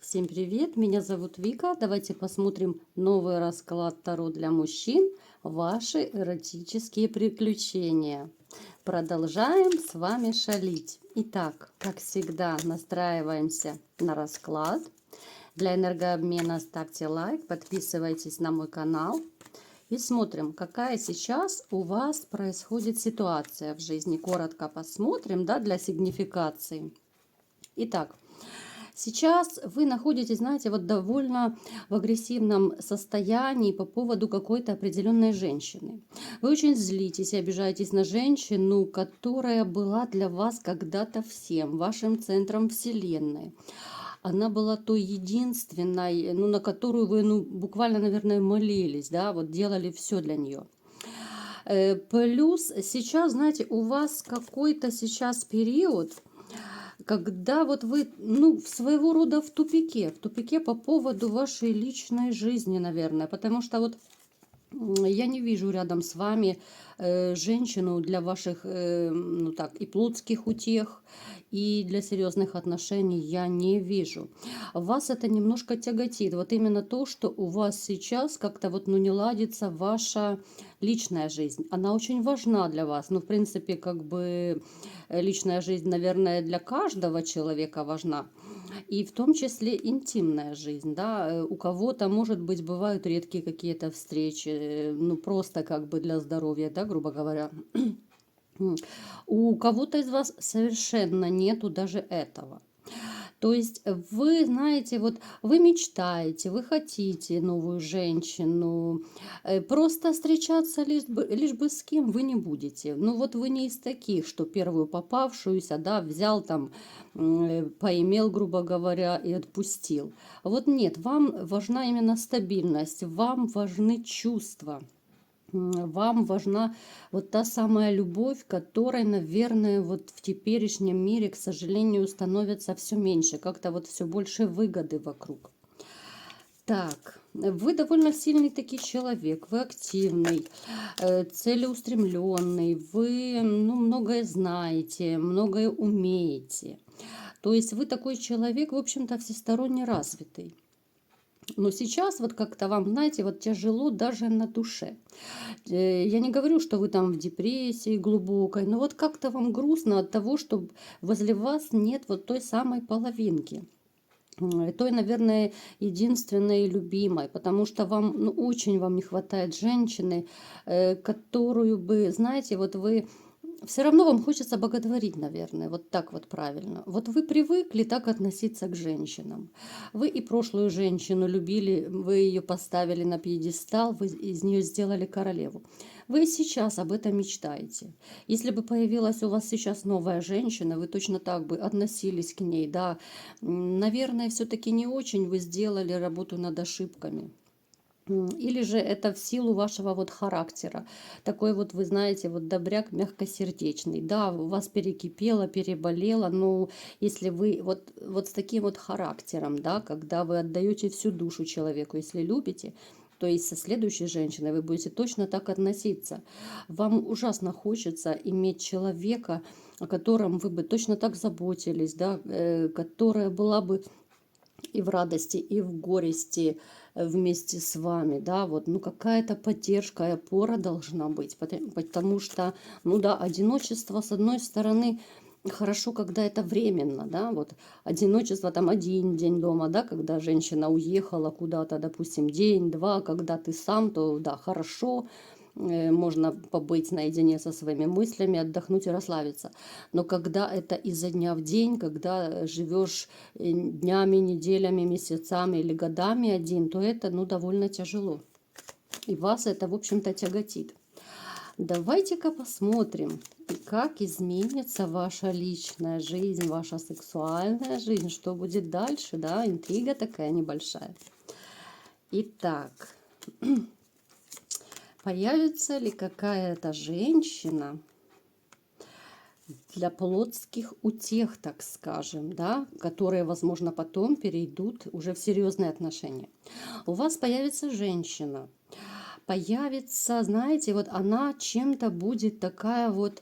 Всем привет, меня зовут Вика. Давайте посмотрим новый расклад Таро для мужчин. Ваши эротические приключения. Продолжаем с вами шалить. Итак, как всегда, настраиваемся на расклад. Для энергообмена ставьте лайк, подписывайтесь на мой канал. И смотрим, какая сейчас у вас происходит ситуация в жизни. Коротко посмотрим, да, для сигнификации. Итак, сейчас вы находитесь, знаете, вот довольно в агрессивном состоянии по поводу какой-то определенной женщины. Вы очень злитесь и обижаетесь на женщину, которая была для вас когда-то всем, вашим центром вселенной. Она была той единственной, на которую вы, буквально, наверное, молились, да, вот делали все для нее. Плюс сейчас, знаете, у вас какой-то сейчас период, когда вот вы, своего рода в тупике по поводу вашей личной жизни, наверное, потому что вот я не вижу рядом с вами женщину для ваших, и плотских утех, и для серьезных отношений я не вижу. Вас это немножко тяготит. Вот именно то, что у вас сейчас как-то вот, не ладится ваша личная жизнь. Она очень важна для вас. В принципе, личная жизнь, наверное, для каждого человека важна. И в том числе интимная жизнь, да, у кого-то, может быть, бывают редкие какие-то встречи, просто для здоровья, да, грубо говоря. У кого-то из вас совершенно нету даже этого. То есть вы, знаете, вот вы мечтаете, вы хотите новую женщину, просто встречаться лишь бы с кем вы не будете. Вот вы не из таких, что первую попавшуюся, да, взял там, поимел, грубо говоря, и отпустил. Вот нет, вам важна именно стабильность, вам важны чувства. Вам важна вот та самая любовь, которая, наверное, вот в теперешнем мире, к сожалению, становится все меньше. Как-то вот все больше выгоды вокруг. Так, вы довольно сильный таки человек, вы активный, целеустремленный, вы многое знаете, многое умеете. То есть вы такой человек, в общем-то, всесторонне развитый. Но сейчас вот как-то вам, знаете, вот тяжело даже на душе. Я не говорю, что вы там в депрессии глубокой, но вот как-то вам грустно от того, что возле вас нет вот той самой половинки. Той, наверное, единственной любимой, потому что вам, очень вам не хватает женщины, которую бы, знаете, вот вы... Все равно вам хочется боготворить, наверное, вот так вот правильно. Вот вы привыкли так относиться к женщинам. Вы и прошлую женщину любили, вы ее поставили на пьедестал, вы из нее сделали королеву. Вы и сейчас об этом мечтаете. Если бы появилась у вас сейчас новая женщина, вы точно так бы относились к ней, да. Наверное, все-таки не очень вы сделали работу над ошибками. Или же это в силу вашего вот характера. Такой вот, вы знаете, вот добряк мягкосердечный. Да, у вас перекипело, переболело, но если вы вот с таким вот характером, да, когда вы отдаете всю душу человеку, если любите, то есть со следующей женщиной вы будете точно так относиться. Вам ужасно хочется иметь человека, о котором вы бы точно так заботились, да, которая была бы и в радости, и в горести вместе с вами, да, вот, какая-то поддержка и опора должна быть, потому что, одиночество, с одной стороны, хорошо, когда это временно, да, вот, одиночество там один день дома, да, когда женщина уехала куда-то, допустим, день-два, когда ты сам, то, да, хорошо, можно побыть наедине со своими мыслями, отдохнуть и расслабиться. Но когда это изо дня в день, когда живешь днями, неделями, месяцами или годами один, то это, довольно тяжело. И вас это, в общем-то, тяготит. Давайте-ка посмотрим, как изменится ваша личная жизнь, ваша сексуальная жизнь, что будет дальше, да, интрига такая небольшая. Итак, появится ли какая-то женщина для плотских утех, так скажем, да, которые, возможно, потом перейдут уже в серьезные отношения. У вас появится женщина, появится, знаете, вот она чем-то будет такая вот,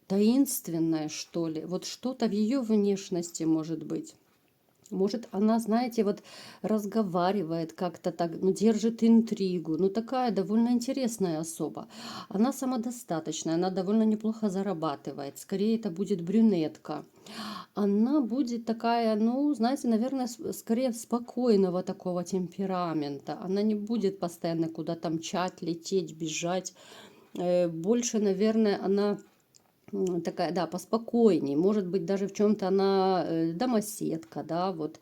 таинственная, что ли, вот что-то в ее внешности может быть. Может, она, знаете, вот разговаривает как-то так, ну, держит интригу. Ну, такая довольно интересная особа. Она самодостаточная, она довольно неплохо зарабатывает. Скорее, это будет брюнетка. Она будет такая, ну, знаете, наверное, скорее спокойного такого темперамента. Она не будет постоянно куда-то мчать, лететь, бежать. Больше, наверное, она такая, да, поспокойней. Может быть, даже в чем-то она домоседка, да, вот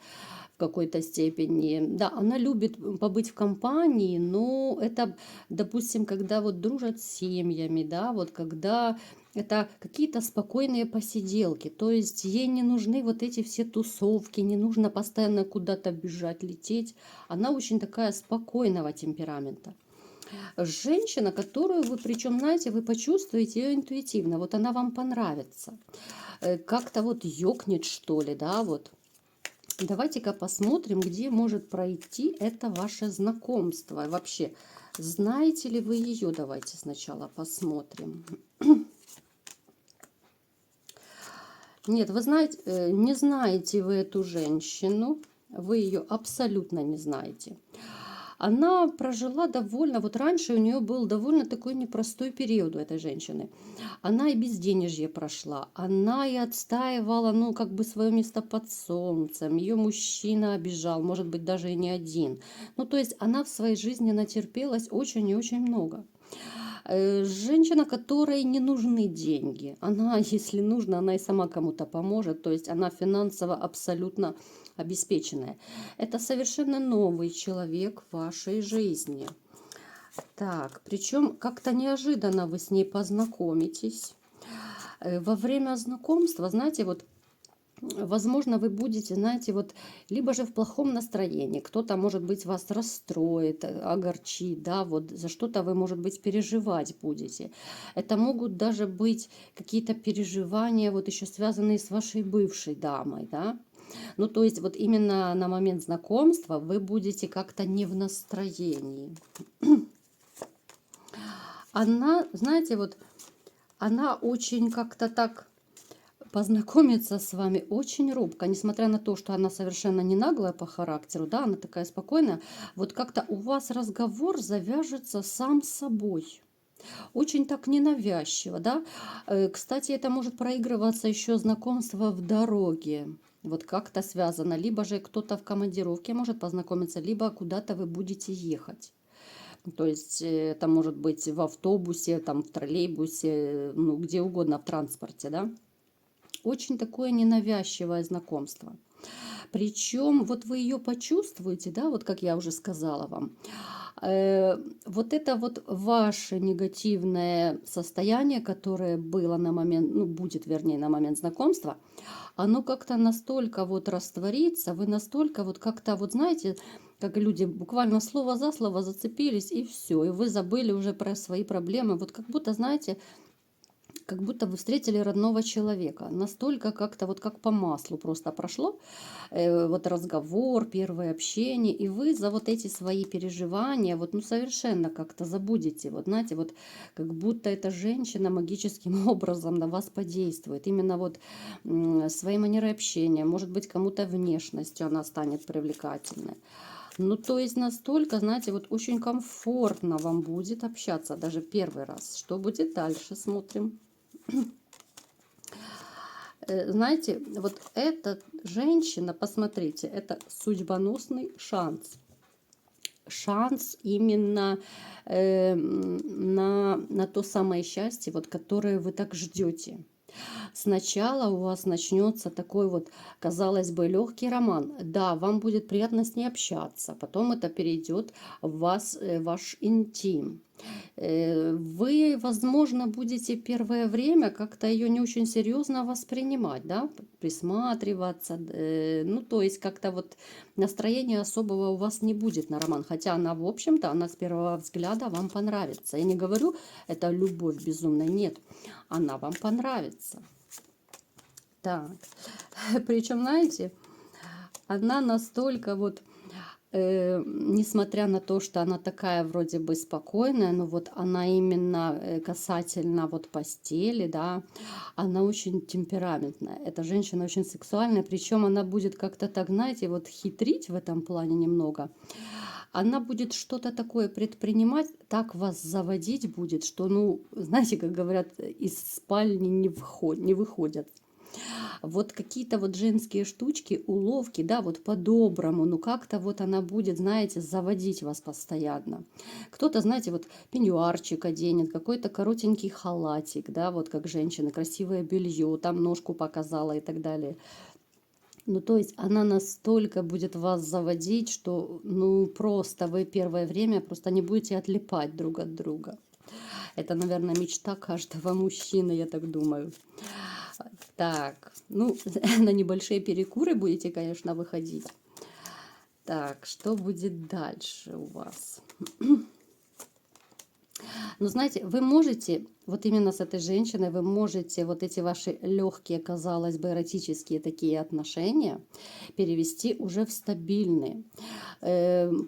в какой-то степени. Да, она любит побыть в компании, но это, допустим, когда вот дружат с семьями, да, вот когда это какие-то спокойные посиделки. То есть ей не нужны вот эти все тусовки, не нужно постоянно куда-то бежать, лететь. Она очень такая спокойного темперамента. Женщина, которую вы, причем, знаете, вы почувствуете ее интуитивно, вот она вам понравится. Как-то вот ёкнет, что ли, да, вот. Давайте-ка посмотрим, где может пройти это ваше знакомство. Вообще, знаете ли вы ее? Давайте сначала посмотрим. Нет, вы знаете, не знаете вы эту женщину, вы ее абсолютно не знаете. Она прожила довольно, вот раньше у нее был довольно такой непростой период у этой женщины. Она и безденежье прошла, она и отстаивала, ну, как бы свое место под солнцем. Ее мужчина обижал, может быть, даже и не один. Ну, то есть она в своей жизни натерпелась очень и очень много. Женщина, которой не нужны деньги. Она, если нужно, она и сама кому-то поможет. То есть она финансово абсолютно обеспеченная. Это совершенно новый человек в вашей жизни. Так, причем как-то неожиданно вы с ней познакомитесь. Во время знакомства, знаете, вот возможно, вы будете, знаете, вот либо же в плохом настроении, кто-то, может быть, вас расстроит, огорчит, да, вот за что-то вы, может быть, переживать будете. Это могут даже быть какие-то переживания, вот еще связанные с вашей бывшей дамой, да. Ну, то есть вот именно на момент знакомства вы будете как-то не в настроении. Она, знаете, вот она очень как-то так познакомиться с вами очень робко, несмотря на то, что она совершенно не наглая по характеру, да, она такая спокойная, вот как-то у вас разговор завяжется сам собой. Очень так ненавязчиво, да. Кстати, это может проигрываться еще знакомство в дороге. Вот как-то связано. Либо же кто-то в командировке может познакомиться, либо куда-то вы будете ехать. То есть это может быть в автобусе, там, в троллейбусе, ну, где угодно в транспорте, да. Очень такое ненавязчивое знакомство. Причем вот вы ее почувствуете, да, вот как я уже сказала вам. Вот это вот ваше негативное состояние, которое было на момент, ну, будет, вернее, на момент знакомства, оно как-то настолько вот растворится, вы настолько вот как-то, вот знаете, как люди буквально слово за слово зацепились, и все, и вы забыли уже про свои проблемы. Вот как будто, знаете, как будто вы встретили родного человека. Настолько как-то вот как по маслу просто прошло. Вот разговор, первое общение. И вы за вот эти свои переживания вот ну совершенно как-то забудете. Вот знаете, вот как будто эта женщина магическим образом на вас подействует. Именно вот своей манерой общения. Может быть, кому-то внешностью она станет привлекательной. Ну, то есть настолько, знаете, вот очень комфортно вам будет общаться даже первый раз. Что будет дальше, смотрим. Знаете, вот эта женщина, посмотрите, это судьбоносный шанс. Шанс именно на то самое счастье, вот, которое вы так ждете. Сначала у вас начнется такой вот, казалось бы, легкий роман. Да, вам будет приятно с ней общаться. Потом это перейдет в ваш интим. Вы, возможно, будете первое время как-то ее не очень серьезно воспринимать, да, присматриваться, ну, то есть как-то вот настроения особого у вас не будет на роман, хотя она, в общем-то, она с первого взгляда вам понравится. Я не говорю, это любовь безумная, нет, она вам понравится. Так, причем, знаете, она настолько вот несмотря на то, что она такая вроде бы спокойная, но вот она именно касательно вот постели, да, она очень темпераментная. Эта женщина очень сексуальная, причем она будет как-то так, знаете, вот хитрить в этом плане немного. Она будет что-то такое предпринимать, так вас заводить будет, что, ну, знаете, как говорят, из спальни не выходят. Вот какие-то вот женские штучки, уловки, да, вот по-доброму, ну как-то вот она будет, знаете, заводить вас постоянно. Кто-то, знаете, вот пеньюарчик оденет, какой-то коротенький халатик, да, вот как женщина, красивое белье, там ножку показала и так далее. Ну, то есть она настолько будет вас заводить, что, ну, просто вы первое время просто не будете отлипать друг от друга. Это, наверное, мечта каждого мужчины, я так думаю. Так, ну, на небольшие перекуры будете, конечно, выходить. Так, что будет дальше у вас? Ну, знаете, вы можете, вот именно с этой женщиной, вы можете вот эти ваши легкие, казалось бы, эротические такие отношения перевести уже в стабильные.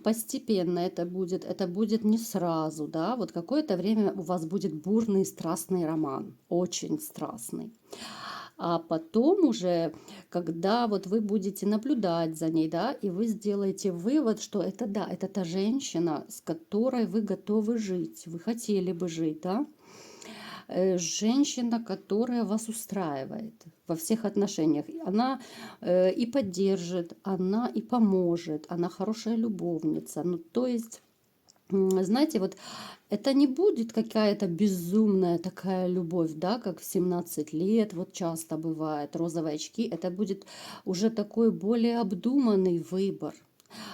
Постепенно это будет не сразу, да, вот какое-то время у вас будет бурный страстный роман, очень страстный. А потом уже, когда вот вы будете наблюдать за ней, да, и вы сделаете вывод, что это да, это та женщина, с которой вы готовы жить, вы хотели бы жить, да, женщина, которая вас устраивает во всех отношениях. Она и поддержит, она и поможет, она хорошая любовница. Ну, то есть, знаете, вот это не будет какая-то безумная такая любовь, да, как в 17 лет, вот часто бывает, розовые очки. Это будет уже такой более обдуманный выбор.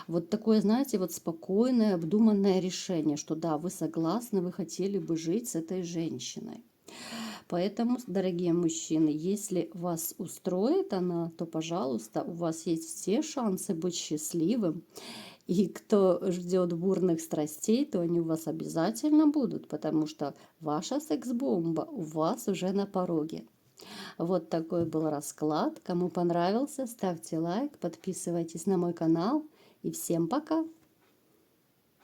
Вот такое, знаете, вот спокойное, обдуманное решение, что да, вы согласны, вы хотели бы жить с этой женщиной. Поэтому, дорогие мужчины, если вас устроит она, то, пожалуйста, у вас есть все шансы быть счастливым. И кто ждет бурных страстей, то они у вас обязательно будут, потому что ваша секс-бомба у вас уже на пороге. Вот такой был расклад. Кому понравился, ставьте лайк, подписывайтесь на мой канал. И всем пока!